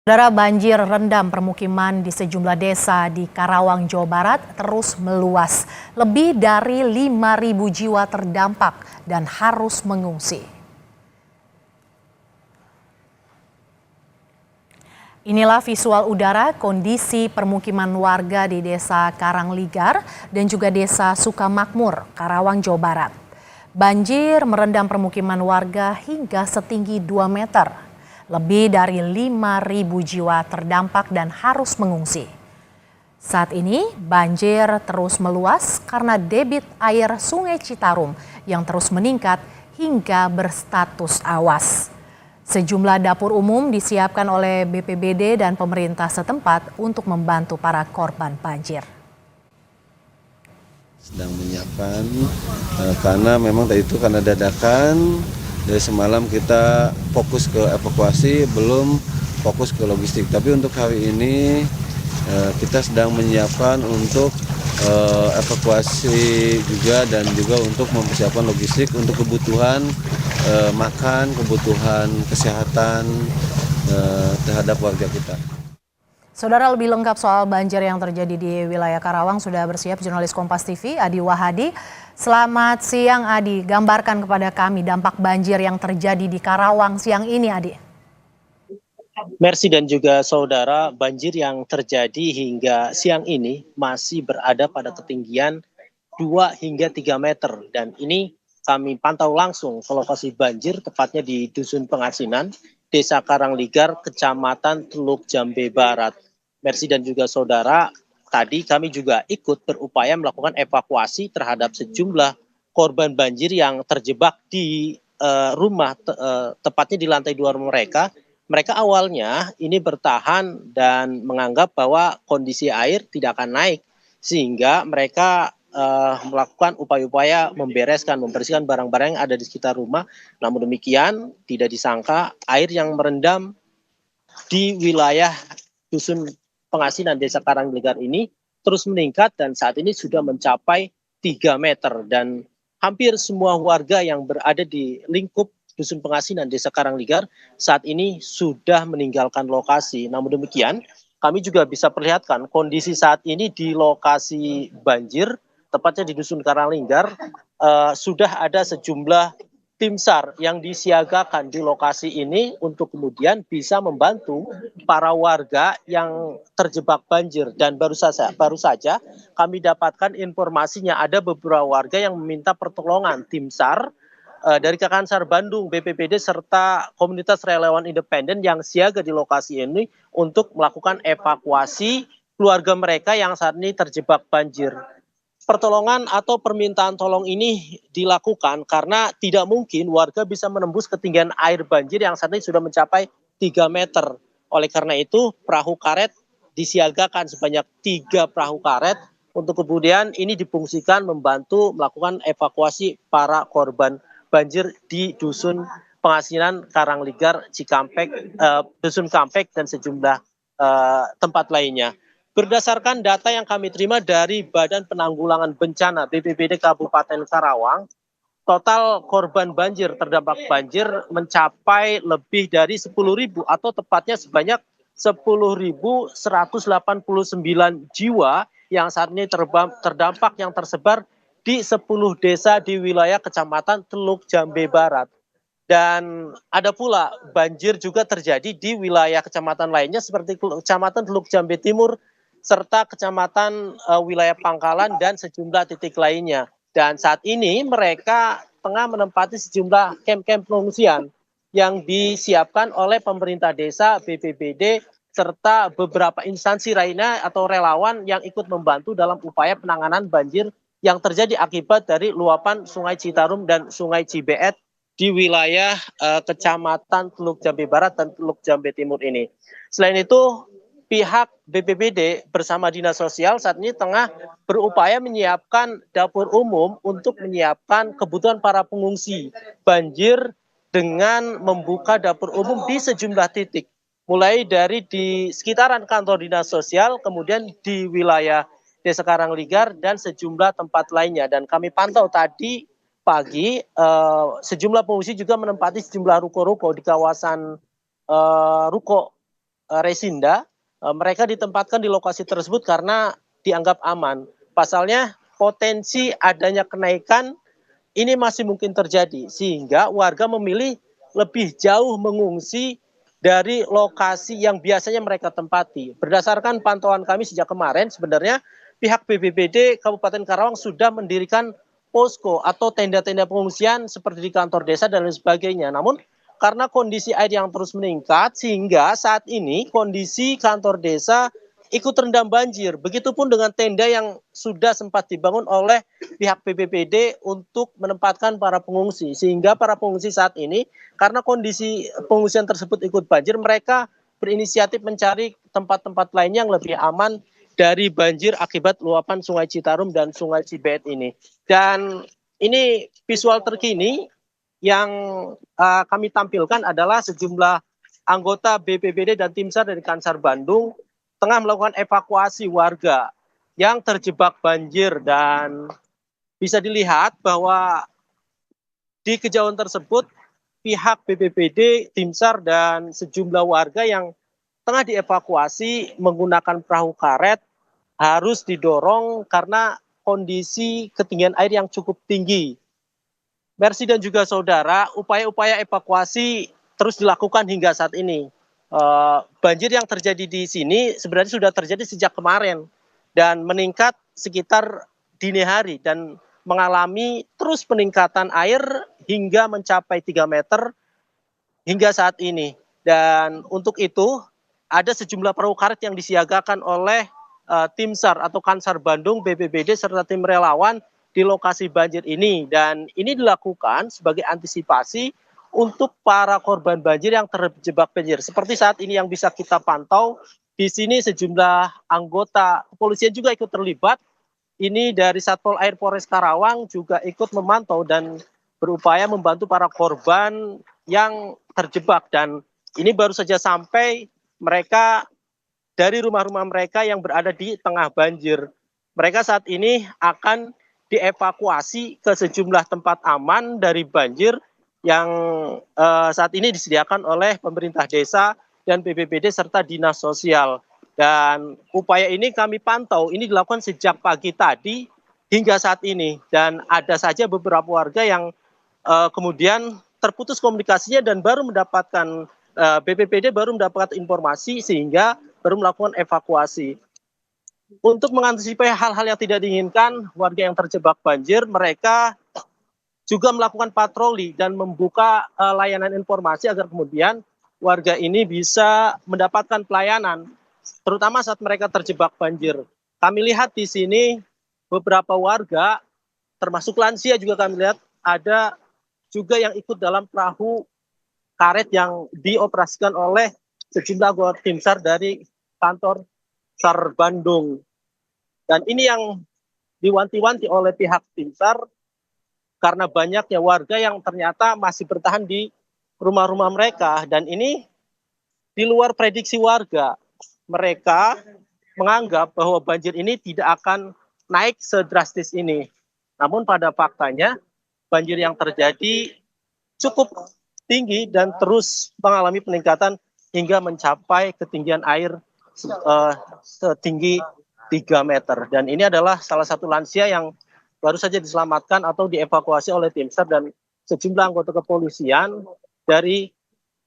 Saudara, banjir rendam permukiman di sejumlah desa di Karawang, Jawa Barat terus meluas. Lebih dari 5.000 jiwa terdampak dan harus mengungsi. Inilah visual udara kondisi permukiman warga di Desa Karangligar dan juga Desa Sukamakmur, Karawang, Jawa Barat. Banjir merendam permukiman warga hingga setinggi 2 meter. Lebih dari 5.000 jiwa terdampak dan harus mengungsi. Saat ini banjir terus meluas karena debit air Sungai Citarum yang terus meningkat hingga berstatus awas. Sejumlah dapur umum disiapkan oleh BPBD dan pemerintah setempat untuk membantu para korban banjir. Sedang menyiapkan karena memang tadi itu karena dadakan. Dari semalam kita fokus ke evakuasi, belum fokus ke logistik. Tapi untuk hari ini kita sedang menyiapkan untuk evakuasi juga dan juga untuk mempersiapkan logistik untuk kebutuhan makan, kebutuhan kesehatan terhadap warga kita. Saudara, lebih lengkap soal banjir yang terjadi di wilayah Karawang sudah bersiap jurnalis Kompas TV Adi Wahadi. Selamat siang Adi, gambarkan kepada kami dampak banjir yang terjadi di Karawang siang ini Adi. Mercy dan juga saudara, banjir yang terjadi hingga siang ini masih berada pada ketinggian 2 hingga 3 meter. Dan ini kami pantau langsung ke lokasi banjir, tepatnya di Dusun Pengasinan, Desa Karangligar, Kecamatan Teluk Jambe Barat. Mercy dan juga saudara, tadi kami juga ikut berupaya melakukan evakuasi terhadap sejumlah korban banjir yang terjebak di rumah, tepatnya di lantai 2 rumah mereka. Mereka awalnya ini bertahan dan menganggap bahwa kondisi air tidak akan naik, sehingga mereka melakukan upaya-upaya membersihkan barang-barang yang ada di sekitar rumah. Namun demikian, tidak disangka air yang merendam di wilayah Dusun Pengasinan Desa Karangligar ini terus meningkat dan saat ini sudah mencapai 3 meter. Dan hampir semua warga yang berada di lingkup Dusun Pengasinan Desa Karangligar saat ini sudah meninggalkan lokasi. Namun demikian, kami juga bisa perlihatkan kondisi saat ini di lokasi banjir, tepatnya di Dusun Karangligar, sudah ada sejumlah tim SAR yang disiagakan di lokasi ini untuk kemudian bisa membantu para warga yang terjebak banjir. Dan baru saja kami dapatkan informasinya ada beberapa warga yang meminta pertolongan tim SAR dari Kakak SAR Bandung, BPBD, serta komunitas relawan independen yang siaga di lokasi ini untuk melakukan evakuasi keluarga mereka yang saat ini terjebak banjir. Pertolongan atau permintaan tolong ini dilakukan karena tidak mungkin warga bisa menembus ketinggian air banjir yang saat ini sudah mencapai 3 meter. Oleh karena itu, perahu karet disiagakan sebanyak 3 perahu karet untuk kemudian ini difungsikan membantu melakukan evakuasi para korban banjir di Dusun Pengasinan, Karangligar, Cikampek, Dusun Kampek, dan sejumlah tempat lainnya. Berdasarkan data yang kami terima dari Badan Penanggulangan Bencana BPBD Kabupaten Karawang, total korban banjir terdampak banjir mencapai lebih dari 10.000 atau tepatnya sebanyak 10.189 jiwa yang saat ini terdampak yang tersebar di 10 desa di wilayah Kecamatan Teluk Jambe Barat. Dan ada pula banjir juga terjadi di wilayah kecamatan lainnya seperti Kecamatan Teluk Jambe Timur, serta kecamatan wilayah Pangkalan dan sejumlah titik lainnya. Dan saat ini mereka tengah menempati sejumlah kamp-kamp pengungsian yang disiapkan oleh pemerintah desa, BPBD, serta beberapa instansi lainnya atau relawan yang ikut membantu dalam upaya penanganan banjir yang terjadi akibat dari luapan Sungai Citarum dan Sungai Cibeet di wilayah Kecamatan Teluk Jambe Barat dan Teluk Jambe Timur ini. Selain itu, pihak BPBD bersama Dinas Sosial saat ini tengah berupaya menyiapkan dapur umum untuk menyiapkan kebutuhan para pengungsi banjir dengan membuka dapur umum di sejumlah titik. Mulai dari di sekitaran kantor Dinas Sosial, kemudian di wilayah Desa Karangligar dan sejumlah tempat lainnya. Dan kami pantau tadi pagi, sejumlah pengungsi juga menempati sejumlah ruko-ruko di kawasan ruko Resinda, mereka ditempatkan di lokasi tersebut karena dianggap aman. Pasalnya potensi adanya kenaikan ini masih mungkin terjadi, sehingga warga memilih lebih jauh mengungsi dari lokasi yang biasanya mereka tempati. Berdasarkan pantauan kami sejak kemarin, sebenarnya pihak BPBD Kabupaten Karawang sudah mendirikan posko atau tenda-tenda pengungsian seperti di kantor desa dan lain sebagainya. Namun karena kondisi air yang terus meningkat, sehingga saat ini kondisi kantor desa ikut terendam banjir. Begitupun dengan tenda yang sudah sempat dibangun oleh pihak BPBD untuk menempatkan para pengungsi. Sehingga para pengungsi saat ini, karena kondisi pengungsian tersebut ikut banjir, mereka berinisiatif mencari tempat-tempat lain yang lebih aman dari banjir akibat luapan Sungai Citarum dan Sungai Cibeet ini. Dan ini visual terkini yang kami tampilkan adalah sejumlah anggota BPBD dan tim SAR dari Kansar Bandung tengah melakukan evakuasi warga yang terjebak banjir, dan bisa dilihat bahwa di kejauhan tersebut pihak BPBD, tim SAR dan sejumlah warga yang tengah dievakuasi menggunakan perahu karet harus didorong karena kondisi ketinggian air yang cukup tinggi. Mercy dan juga saudara, upaya-upaya evakuasi terus dilakukan hingga saat ini. Banjir yang terjadi di sini sebenarnya sudah terjadi sejak kemarin dan meningkat sekitar dini hari dan mengalami terus peningkatan air hingga mencapai 3 meter hingga saat ini. Dan untuk itu ada sejumlah perahu karet yang disiagakan oleh tim SAR atau Kansar Bandung, BPBD serta tim relawan di lokasi banjir ini, dan ini dilakukan sebagai antisipasi untuk para korban banjir yang terjebak banjir. Seperti saat ini yang bisa kita pantau, di sini sejumlah anggota kepolisian juga ikut terlibat. Ini dari Satpol Air Polres Karawang juga ikut memantau dan berupaya membantu para korban yang terjebak, dan ini baru saja sampai mereka dari rumah-rumah mereka yang berada di tengah banjir. Mereka saat ini akan dievakuasi ke sejumlah tempat aman dari banjir yang saat ini disediakan oleh pemerintah desa dan BPBD serta dinas sosial. Dan upaya ini kami pantau, ini dilakukan sejak pagi tadi hingga saat ini. Dan ada saja beberapa warga yang kemudian terputus komunikasinya dan baru mendapatkan, BPBD baru mendapatkan informasi sehingga baru melakukan evakuasi. Untuk mengantisipasi hal-hal yang tidak diinginkan warga yang terjebak banjir, mereka juga melakukan patroli dan membuka layanan informasi agar kemudian warga ini bisa mendapatkan pelayanan, terutama saat mereka terjebak banjir. Kami lihat di sini beberapa warga, termasuk lansia juga kami lihat, ada juga yang ikut dalam perahu karet yang dioperasikan oleh sejumlah anggota tim SAR dari kantor SAR Bandung. Dan ini yang diwanti-wanti oleh pihak tim SAR karena banyaknya warga yang ternyata masih bertahan di rumah-rumah mereka, dan ini di luar prediksi warga. Mereka menganggap bahwa banjir ini tidak akan naik sedrastis ini. Namun pada faktanya banjir yang terjadi cukup tinggi dan terus mengalami peningkatan hingga mencapai ketinggian air setinggi 3 meter. Dan ini adalah salah satu lansia yang baru saja diselamatkan atau dievakuasi oleh tim SAR dan sejumlah anggota kepolisian dari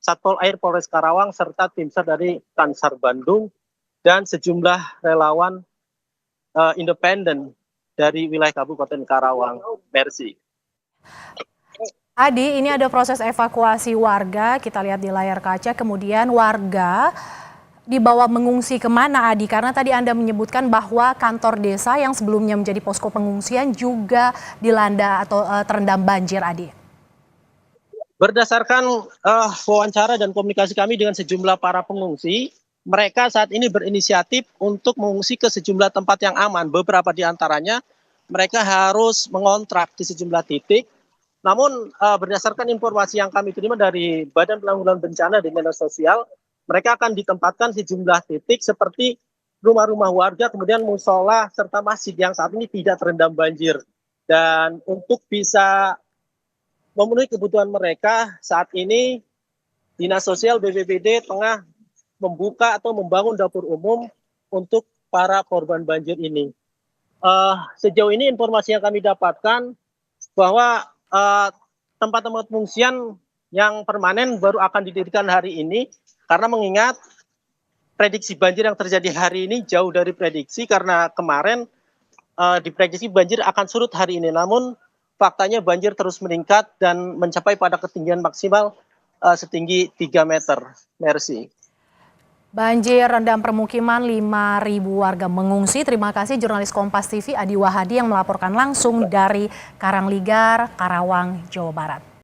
Satpol Air Polres Karawang serta tim SAR dari Kansar Bandung dan sejumlah relawan independen dari wilayah Kabupaten Karawang. Mercy. Adi, ini ada proses evakuasi warga, kita lihat di layar kaca, kemudian warga dibawa mengungsi kemana, Adi? Karena tadi Anda menyebutkan bahwa kantor desa yang sebelumnya menjadi posko pengungsian juga dilanda atau terendam banjir, Adi. Berdasarkan wawancara dan komunikasi kami dengan sejumlah para pengungsi, mereka saat ini berinisiatif untuk mengungsi ke sejumlah tempat yang aman. Beberapa di antaranya mereka harus mengontrak di sejumlah titik. Namun berdasarkan informasi yang kami terima dari Badan Penanggulangan Bencana dan Dinas Sosial, mereka akan ditempatkan sejumlah titik seperti rumah-rumah warga, kemudian musola, serta masjid yang saat ini tidak terendam banjir. Dan untuk bisa memenuhi kebutuhan mereka, saat ini Dinas Sosial BPBD tengah membuka atau membangun dapur umum untuk para korban banjir ini. Sejauh ini informasi yang kami dapatkan bahwa tempat-tempat pengungsian yang permanen baru akan didirikan hari ini, karena mengingat prediksi banjir yang terjadi hari ini jauh dari prediksi, karena kemarin diprediksi banjir akan surut hari ini, namun faktanya banjir terus meningkat dan mencapai pada ketinggian maksimal setinggi 3 meter. Mercy. Banjir rendam permukiman 5.000 warga mengungsi. Terima kasih jurnalis Kompas TV Adi Wahadi yang melaporkan langsung dari Karangligar, Karawang, Jawa Barat.